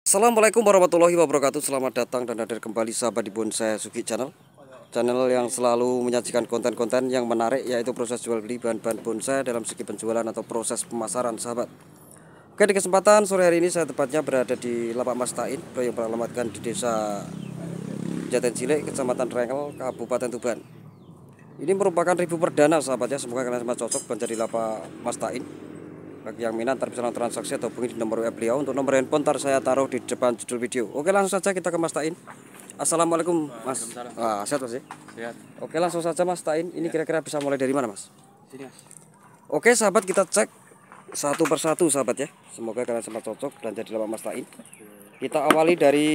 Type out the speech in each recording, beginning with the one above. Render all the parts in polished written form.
Assalamualaikum warahmatullahi wabarakatuh. Selamat datang dan hadir kembali sahabat di Bonsai Sugi Channel. Channel yang selalu menyajikan konten-konten yang menarik, yaitu proses jual beli bahan-bahan bonsai dalam segi penjualan atau proses pemasaran sahabat. Oke, di kesempatan sore hari ini saya tepatnya berada di Lapak Mas Tain yang beralamatkan di Desa Jaten Cilik, Kecamatan Rengel, Kabupaten Tuban. Ini merupakan review perdana sahabatnya. Semoga kalian semua cocok menjadi Lapak Mas Tain. Bagi yang minat ntar bisa langsung transaksi atau hubungi di nomor WA beliau. Untuk nomor handphone ntar saya taruh di depan judul video. Oke, langsung saja kita ke Mas Tain. Assalamualaikum Mas. Sehat Mas ya? Sehat. Oke, langsung saja Mas Tain. Ini kira-kira bisa mulai dari mana Mas? Sini Mas. Oke sahabat, kita cek satu persatu sahabat ya. Semoga kalian semua cocok dan jadi Lapak Mas Tain. Kita awali dari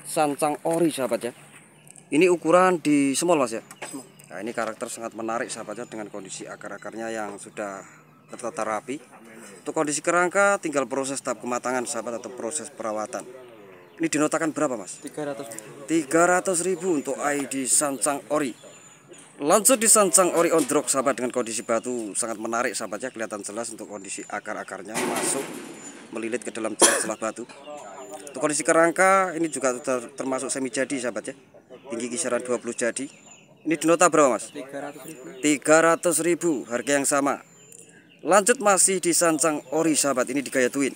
sancang ori sahabat ya. Ini ukuran di small Mas ya. Nah, ini karakter sangat menarik sahabatnya dengan kondisi akar-akarnya yang sudah tertata rapi. Untuk kondisi kerangka tinggal proses tahap kematangan sahabat atau proses perawatan. Ini dinotakan berapa Mas? 300.000 untuk ID sancang ori. Lanjut di sancang ori on drop sahabat, dengan kondisi batu sangat menarik sahabatnya, kelihatan jelas untuk kondisi akar-akarnya masuk melilit ke dalam celah-celah batu. Untuk kondisi kerangka ini juga termasuk semi jadi sahabat ya. Tinggi kisaran 20 jadi. Ini dinota berapa Mas? 300.000, harga yang sama. Lanjut masih di sancang ori sahabat, ini di gaya twin.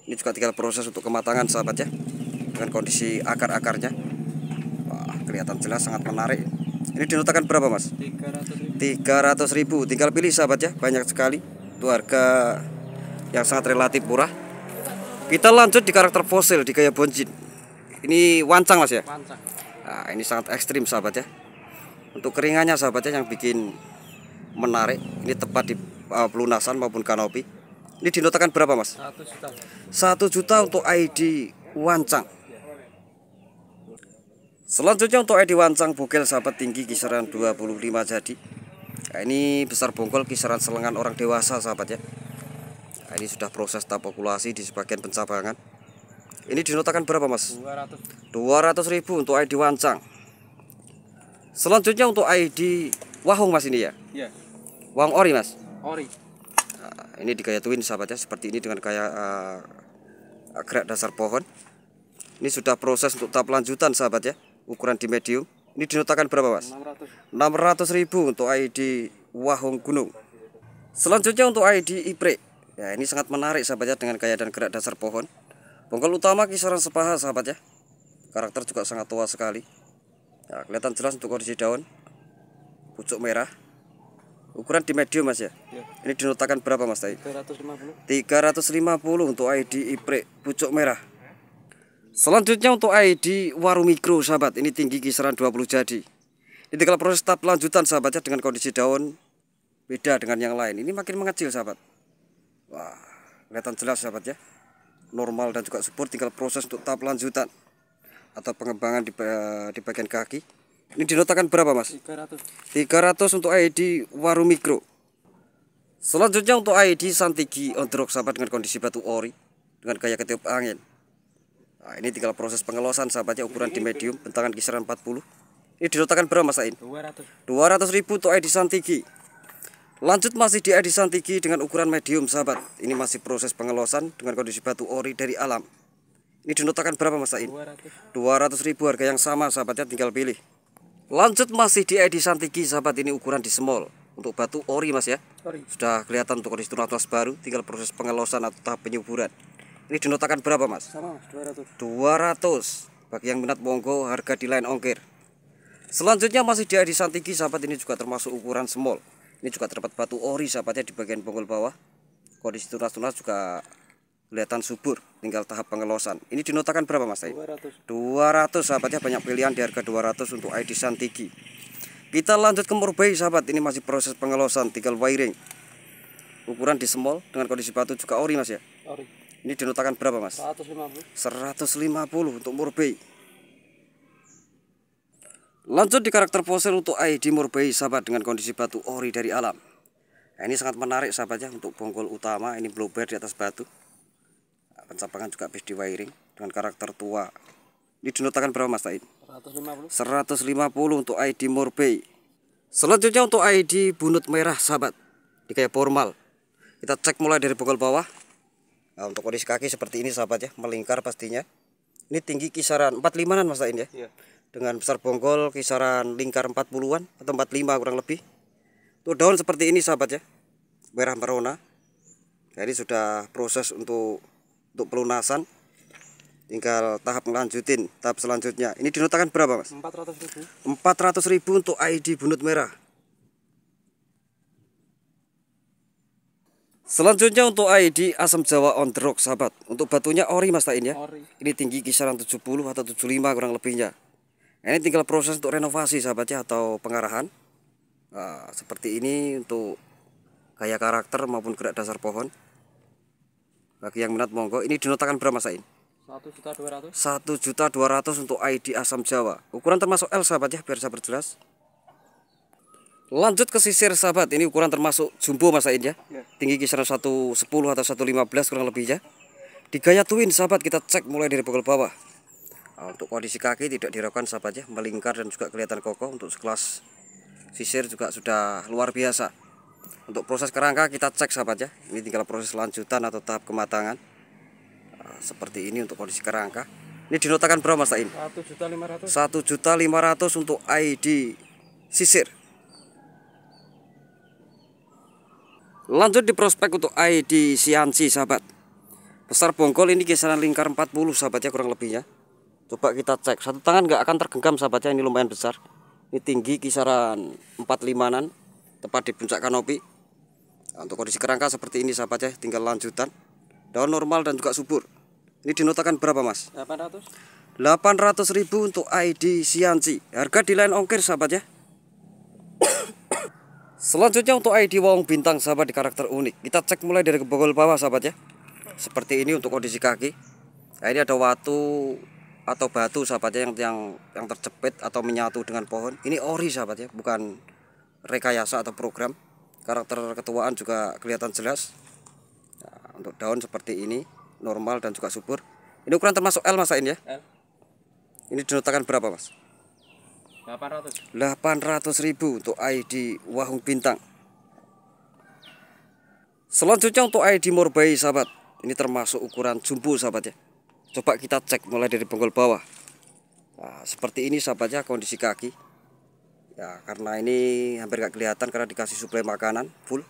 Ini juga tinggal proses untuk kematangan sahabat ya, dengan kondisi akar-akarnya. Wah, kelihatan jelas, sangat menarik. Ini dinotakan berapa Mas? 300.000. Tinggal pilih sahabat ya, banyak sekali. Itu harga yang sangat relatif murah. Kita lanjut di karakter fosil di gaya bonjin. Ini wancang Mas ya? Wancang. Nah, ini sangat ekstrim sahabat ya. Untuk keringannya sahabatnya yang bikin menarik. Ini tepat di pelunasan maupun kanopi. Ini dinotakan berapa Mas? 1 juta. 1 juta untuk ID wancang. Selanjutnya untuk ID wancang bogel sahabat, tinggi kisaran 25 jadi. Nah, ini besar bongkol kisaran selengan orang dewasa sahabat ya. Nah, ini sudah proses tahap populasi di sebagian pencabangan. Ini dinotakan berapa Mas? 200.000 untuk ID wancang. Selanjutnya untuk ID wahong Mas ini ya? Iya. Wahong ori Mas? Ori. Nah, ini di gaya twin sahabat ya, seperti ini dengan gaya gerak dasar pohon. Ini sudah proses untuk tahap lanjutan sahabat ya, ukuran di medium. Ini dinotakan berapa Mas? 600.000 untuk ID wahong gunung. Selanjutnya untuk ID ipre. Ya, ini sangat menarik sahabat ya, dengan gaya dan gerak dasar pohon. Bongkol utama kisaran sepaha sahabat ya. Karakter juga sangat tua sekali. Nah, kelihatan jelas untuk kondisi daun, pucuk merah. Ukuran di medium Mas ya. Ya. Ini dinotakan berapa Mas tadi? 350. 350 untuk ID ipre pucuk merah. Selanjutnya untuk ID waru mikro sahabat, ini tinggi kisaran 20 jadi. Ini tinggal proses tahap lanjutan sahabatnya, dengan kondisi daun beda dengan yang lain. Ini makin mengecil sahabat. Wah, kelihatan jelas sahabat ya. Normal dan juga subur, tinggal proses untuk tahap lanjutan atau pengembangan di bagian kaki. Ini dinotakan berapa Mas? 300 untuk ID waru mikro. Selanjutnya untuk ID santigi ondrok sahabat, dengan kondisi batu ori dengan gaya ketiup angin. Nah, ini tinggal proses pengelosan sahabatnya, ukuran di medium, bentangan kisaran 40. Ini dinotakan berapa Mas Ain? 200.000 untuk ID santigi. Lanjut masih di ID santigi dengan ukuran medium sahabat. Ini masih proses pengelosan dengan kondisi batu ori dari alam. Ini dinotakan berapa Mas Ain? 200.000, harga yang sama sahabatnya, tinggal pilih. Lanjut masih di ID santigi sahabat, ini ukuran di small untuk batu ori Mas ya. Sudah kelihatan untuk kondisi tunas baru, tinggal proses pengelosan atau tahap penyuburan. Ini dinotakan berapa Mas? Sama 200. Bagi yang minat monggo, harga di line ongkir. Selanjutnya masih di ID santigi sahabat, ini juga termasuk ukuran small. Ini juga terdapat batu ori sahabatnya di bagian bonggol bawah. Kondisi tunas juga kelihatan subur, tinggal tahap pengelosan. Ini dinotakan berapa Mas? 200 sahabatnya, banyak pilihan di harga 200 untuk ID santigi. Kita lanjut ke murbei sahabat, ini masih proses pengelosan, tinggal wiring. Ukuran di small dengan kondisi batu juga ori Mas ya. Ori. Ini dinotakan berapa Mas? 150 untuk murbei. Lanjut di karakter fosil untuk ID murbei sahabat, dengan kondisi batu ori dari alam. Nah, ini sangat menarik sahabat ya, untuk bonggol utama ini blowbar di atas batu. Pencapangan juga bis di wiring dengan karakter tua. Ini dinotakan berapa Mas Tain? 150 untuk ID murbei. Selanjutnya untuk ID bunut merah sahabat, di kayak formal. Kita cek mulai dari bonggol bawah. Nah, untuk kondisi kaki seperti ini sahabat ya, melingkar pastinya. Ini tinggi kisaran 45-an Mas Tain ya. Iya. Dengan besar bonggol kisaran lingkar 40-an atau 45 kurang lebih. Untuk daun seperti ini sahabat ya, merah merona. Jadi sudah proses untuk pelunasan. Tinggal tahap melanjutin tahap selanjutnya. Ini dinotakan berapa Mas? 400.000. 400.000 untuk ID bunut merah. Selanjutnya untuk ID asam jawa on the rock sahabat. Untuk batunya ori Mas Tain ya. Ori. Ini tinggi kisaran 70 atau 75 kurang lebihnya. Ini tinggal proses untuk renovasi sahabat ya, atau pengarahan. Nah, seperti ini untuk gaya karakter maupun gerak dasar pohon. Bagi yang minat monggo. Ini dinotakan berapa Mas Tain? 1.200.000. 1.200.000 untuk ID asam jawa. Ukuran termasuk L sahabat ya, biar sahabat jelas. Lanjut ke sisir sahabat. Ini ukuran termasuk jumbo Mas Tain ya. Tinggi kisaran 110 atau 115 kurang lebihnya. Di gaya twin sahabat, kita cek mulai dari pokol bawah. Nah, untuk kondisi kaki tidak diragukan sahabat ya, melingkar dan juga kelihatan kokoh. Untuk sekelas sisir juga sudah luar biasa. Untuk proses kerangka kita cek sahabat ya. Ini tinggal proses lanjutan atau tahap kematangan. Nah, seperti ini untuk kondisi kerangka. Ini dinotakan berapa Mas Tain? 1.500.000. 1.500.000 untuk ID sisir. Lanjut di prospek untuk ID Sianci sahabat. Besar bonggol ini kisaran lingkar 40 sahabat ya, kurang lebihnya. Coba kita cek, satu tangan nggak akan tergenggam sahabat ya, ini lumayan besar. Ini tinggi kisaran 45-an, tepat di puncak kanopi. Nah, untuk kondisi kerangka seperti ini sahabat ya, tinggal lanjutan. Daun normal dan juga subur. Ini dinotakan berapa Mas? 800. 800.000 untuk ID Sianci. Harga di lain ongkir sahabat ya. Selanjutnya untuk ID wawang bintang sahabat, di karakter unik. Kita cek mulai dari bokol bawah sahabat ya. Seperti ini untuk kondisi kaki. Nah, ini ada watu atau batu sahabat ya, yang terjepit atau menyatu dengan pohon. Ini ori sahabat ya, bukan rekayasa atau program. Karakter ketuaan juga kelihatan jelas. Nah, untuk daun seperti ini, normal dan juga subur. Ini ukuran termasuk L Mas Tain ya. L. Ini dinotakan berapa Mas? 800. 800.000 untuk ID wahung bintang. Selanjutnya untuk ID Morbai sahabat. Ini termasuk ukuran jumbo sahabat ya. Coba kita cek mulai dari bonggol bawah. Nah, seperti ini sahabat ya kondisi kaki. Ya, karena ini hampir gak kelihatan karena dikasih suplai makanan full.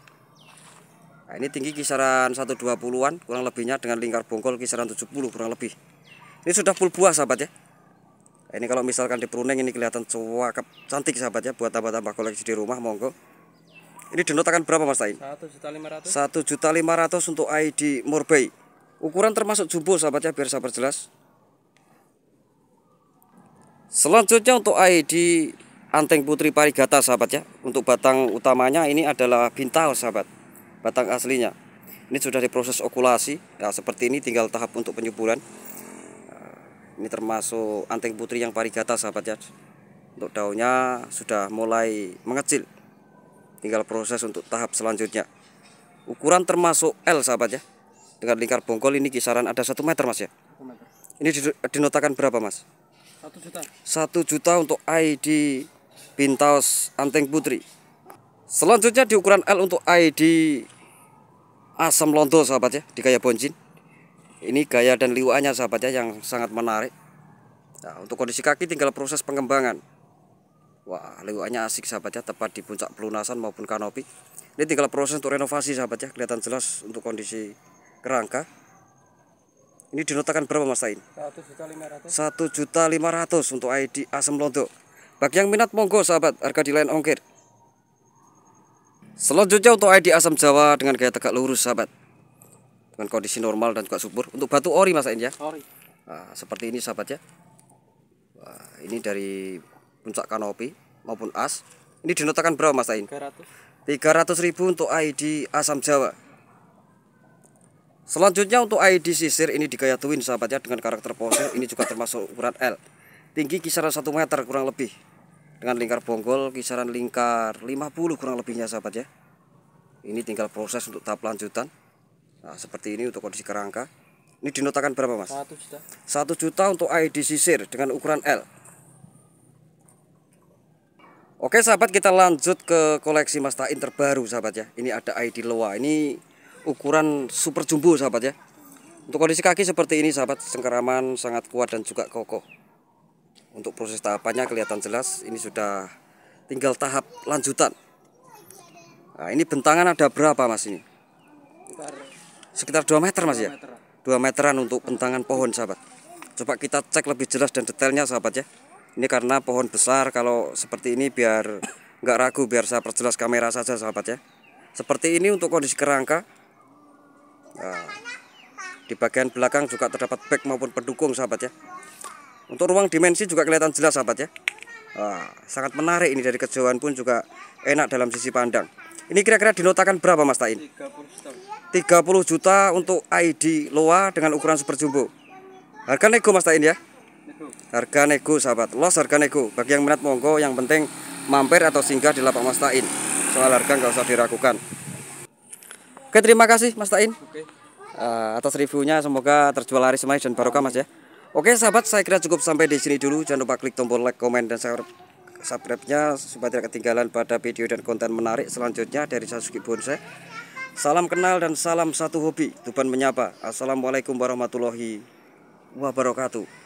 Nah, ini tinggi kisaran 120-an kurang lebihnya, dengan lingkar bonggol kisaran 70 kurang lebih. Ini sudah full buah sahabat ya. Nah, ini kalau misalkan di pruning ini kelihatan cakep, cantik sahabat ya, buat tambah-tambah koleksi di rumah monggo. Ini dinotakan berapa Mas Tain? 1.500.000. 1.500.000 untuk ID Morbai. Ukuran termasuk jumbo sahabat ya, biar sahabat jelas. Selanjutnya untuk ID Anteng Putri Parigata sahabat ya. Untuk batang utamanya ini adalah bintal sahabat, batang aslinya. Ini sudah diproses okulasi. Nah, seperti ini tinggal tahap untuk penyuburan. Ini termasuk Anteng Putri yang Parigata sahabat ya. Untuk daunnya sudah mulai mengecil. Tinggal proses untuk tahap selanjutnya. Ukuran termasuk L sahabat ya. Dengan lingkar bonggol ini kisaran ada 1 meter Mas ya. 1 meter. Ini dinotakan berapa Mas? 1 juta. 1 juta untuk ID Pintaos Anteng Putri. Selanjutnya di ukuran L untuk ID Asam Londo sahabat ya, di gaya bonjin. Ini gaya dan liwaannya sahabat ya, yang sangat menarik. Nah, untuk kondisi kaki tinggal proses pengembangan. Wah, liwaannya asik sahabat ya, tepat di puncak pelunasan maupun kanopi. Ini tinggal proses untuk renovasi sahabat ya, kelihatan jelas untuk kondisi kerangka. Ini dinotakan berapa Mas Tain? 1.500.000. 1.500.000 untuk ID Asam Londo. Bagi yang minat monggo sahabat, harga di lain ongkir. Selanjutnya untuk ID Asam Jawa dengan gaya tegak lurus sahabat, dengan kondisi normal dan juga subur. Untuk batu ori Mas Tain ya. Ori. Nah, seperti ini sahabat ya. Wah, ini dari puncak kanopi maupun as. Ini dinotakan berapa Mas Tain? 300. 300.000 untuk ID Asam Jawa. Selanjutnya untuk ID sisir ini di gaya twin sahabat ya, dengan karakter pose. Ini juga termasuk ukuran L. Tinggi kisaran 1 meter kurang lebih. Dengan lingkar bonggol kisaran lingkar 50 kurang lebihnya sahabat ya. Ini tinggal proses untuk tahap lanjutan. Nah, seperti ini untuk kondisi kerangka. Ini dinotakan berapa Mas? 1 juta. 1 juta untuk ID sisir dengan ukuran L. Oke sahabat, kita lanjut ke koleksi Mas Tain terbaru sahabat ya. Ini ada ID Loa. Ini ukuran super jumbo sahabat ya. Untuk kondisi kaki seperti ini sahabat, cengkeraman sangat kuat dan juga kokoh. Untuk proses tahapannya kelihatan jelas, ini sudah tinggal tahap lanjutan. Nah, ini bentangan ada berapa mas ini? Sekitar 2 meter mas ya? 2 meteran untuk bentangan pohon sahabat. Coba kita cek lebih jelas dan detailnya sahabat ya. Ini karena pohon besar, kalau seperti ini biar nggak ragu, biar saya perjelas kamera saja sahabat ya. Seperti ini untuk kondisi kerangka. Nah, di bagian belakang juga terdapat bek maupun pendukung sahabat ya. Untuk ruang dimensi juga kelihatan jelas sahabat ya. Nah, sangat menarik ini, dari kejauhan pun juga enak dalam sisi pandang. Ini kira-kira dinotakan berapa mas Tain? 30 juta untuk ID Loa dengan ukuran super jumbo. Harga nego mas Tain ya? Harga nego sahabat, los harga nego. Bagi yang minat monggo, yang penting mampir atau singgah di lapak mas Tain. Soal harga nggak usah diragukan. Oke, terima kasih mas Tain atas reviewnya, semoga terjual laris manis dan barokah mas ya. Oke sahabat, saya kira cukup sampai di sini dulu. Jangan lupa klik tombol like, komen, dan subscribe-nya supaya tidak ketinggalan pada video dan konten menarik selanjutnya dari Sasuki Bonsai. Salam kenal dan salam satu hobi. Tuban menyapa. Assalamualaikum warahmatullahi wabarakatuh.